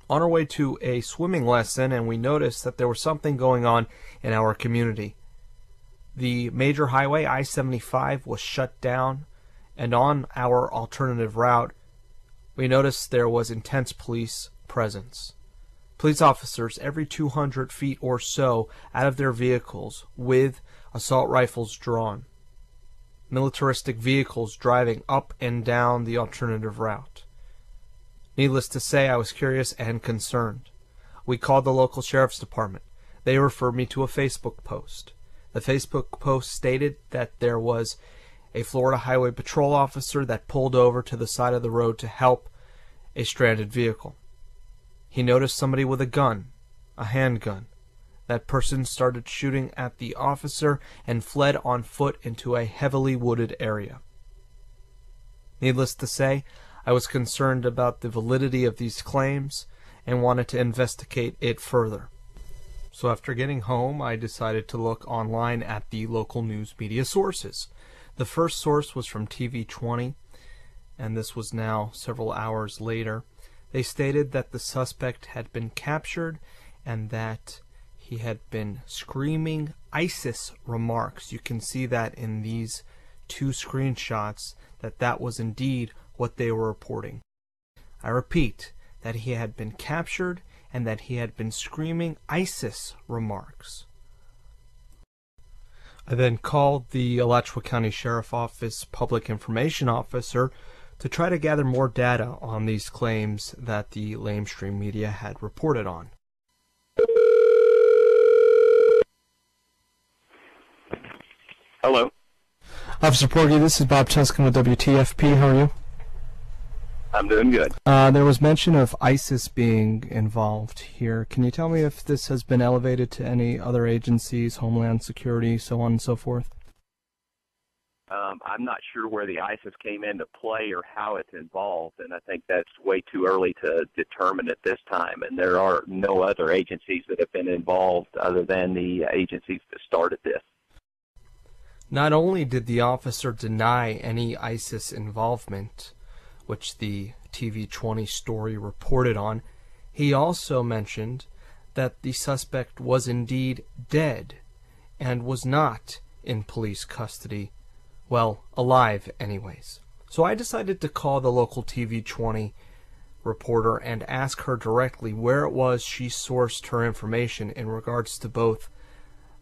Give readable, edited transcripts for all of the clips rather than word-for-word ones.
on our way to a swimming lesson, and we noticed that there was something going on in our community. The major highway, I-75, was shut down, and on our alternative route, we noticed there was intense police presence. Police officers every 200 feet or so out of their vehicles with assault rifles drawn. Militaristic vehicles driving up and down the alternative route. Needless to say, I was curious and concerned. We called the local sheriff's department. They referred me to a Facebook post. The Facebook post stated that there was a Florida Highway Patrol officer that pulled over to the side of the road to help a stranded vehicle. He noticed somebody with a gun, a handgun. That person started shooting at the officer and fled on foot into a heavily wooded area. Needless to say, I was concerned about the validity of these claims and wanted to investigate it further. So after getting home, I decided to look online at the local news media sources. The first source was from TV20, and this was now several hours later. They stated that the suspect had been captured and that he had been screaming ISIS remarks. You can see that in these two screenshots, that was indeed what they were reporting. I repeat, that he had been captured and that he had been screaming ISIS remarks. I then called the Alachua County Sheriff Office Public Information Officer to try to gather more data on these claims that the lamestream media had reported on. Hello. Officer Porgy, this is Bob Tuscan with WTFP. How are you? I'm doing good. There was mention of ISIS being involved here. Can you tell me if this has been elevated to any other agencies, Homeland Security, so on and so forth? I'm not sure where the ISIS came into play or how it's involved, and I think that's way too early to determine at this time. And there are no other agencies that have been involved other than the agencies that started this. Not only did the officer deny any ISIS involvement, which the TV20 story reported on, he also mentioned that the suspect was indeed dead and was not in police custody. Well, alive anyways. So I decided to call the local TV20 reporter and ask her directly where it was she sourced her information in regards to both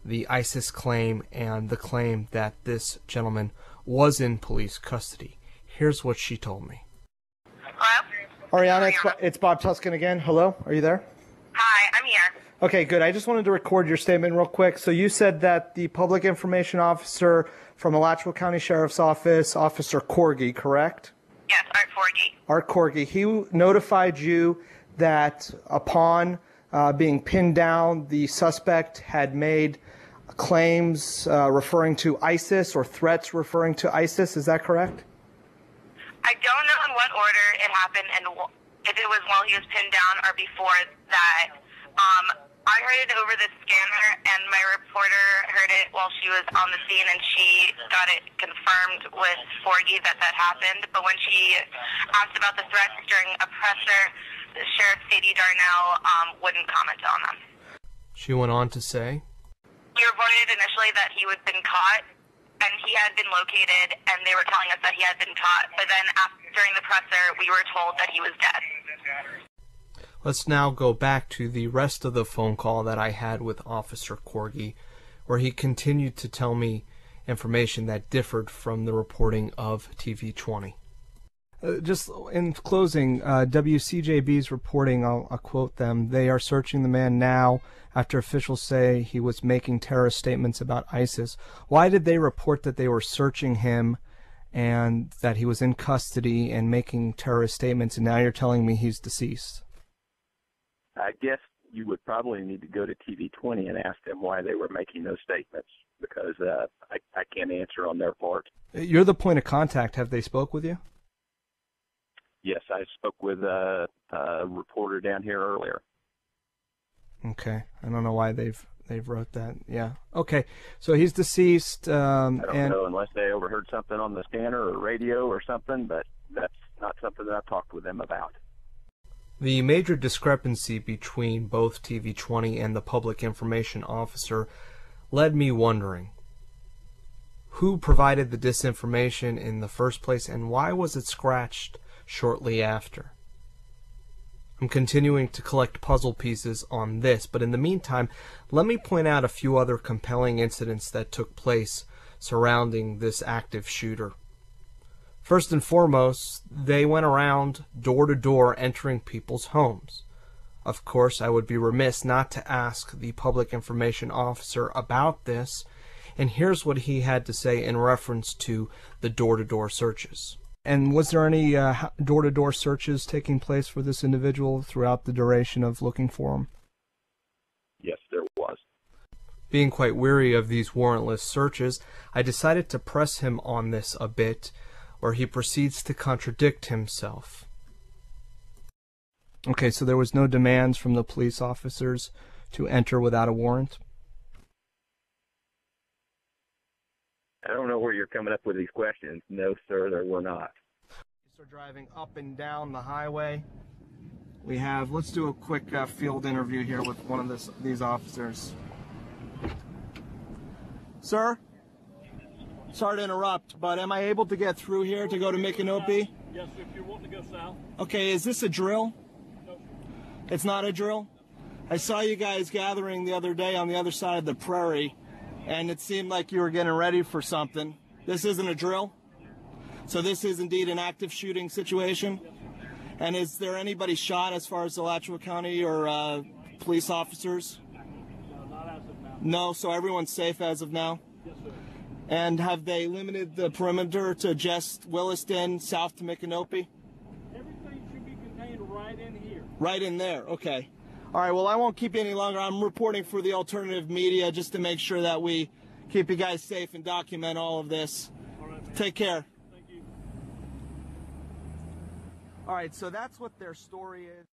the ISIS claim and the claim that this gentleman was in police custody. Here's what she told me. Hello? Ariana, it's Bob Tuscan again. Hello, are you there? Hi, I'm here. Okay, good. I just wanted to record your statement real quick. So you said that the public information officer from Alachua County Sheriff's Office, Officer Corgi, correct? Yes, Art Forgy. Art Corgi. He notified you that upon being pinned down, the suspect had made claims referring to ISIS or threats referring to ISIS. Is that correct? I don't know in what order it happened and if it was while he was pinned down or before that. I heard it over the scanner, and my reporter heard it while she was on the scene, and she got it confirmed with Forgy that happened. But when she asked about the threats during a presser, Sheriff Sadie Darnell wouldn't comment on them. She went on to say, He reported initially that he had been caught, and he had been located, and they were telling us that he had been caught. But then during the presser, we were told that he was dead. Let's now go back to the rest of the phone call that I had with Officer Corgi, where he continued to tell me information that differed from the reporting of TV20. Just in closing, WCJB's reporting, I'll quote them, they are searching the man now after officials say he was making terrorist statements about ISIS. Why did they report that they were searching him and that he was in custody and making terrorist statements, and now you're telling me he's deceased? I guess you would probably need to go to TV20 and ask them why they were making those statements, because I can't answer on their part. You're the point of contact. Have they spoke with you? Yes, I spoke with a reporter down here earlier. Okay, I don't know why they've wrote that. Yeah. Okay, so he's deceased. I don't know unless they overheard something on the scanner or radio or something, but that's not something that I've talked with them about. The major discrepancy between both TV-20 and the public information officer led me wondering, who provided the disinformation in the first place, and why was it scratched shortly after? I'm continuing to collect puzzle pieces on this, but in the meantime, let me point out a few other compelling incidents that took place surrounding this active shooter. First and foremost, they went around door to door entering people's homes. Of course, I would be remiss not to ask the public information officer about this, and here's what he had to say in reference to the door-to-door searches. And was there any door-to-door searches taking place for this individual throughout the duration of looking for him? Yes, there was. Being quite weary of these warrantless searches, I decided to press him on this a bit, where he proceeds to contradict himself. Okay, so there was no demands from the police officers to enter without a warrant? I don't know where you're coming up with these questions. No, sir, there were not. We're driving up and down the highway. We have, let's do a quick field interview here with one of these officers. Sir? Sorry to interrupt, but am I able to get through here to go to Micanopy? Yes, if you're wanting to go south. Okay, is this a drill? No. It's not a drill? I saw you guys gathering the other day on the other side of the prairie, and it seemed like you were getting ready for something. This isn't a drill? So this is indeed an active shooting situation? Yes, And is there anybody shot as far as Alachua County or police officers? no, not as of now. No, so everyone's safe as of now? Yes, sir. And have they limited the perimeter to just Williston, south to Micanopy? Everything should be contained right in here. Right in there, okay. All right, well, I won't keep you any longer. I'm reporting for the alternative media just to make sure that we keep you guys safe and document all of this. All right, man. Take care. Thank you. All right, so that's what their story is.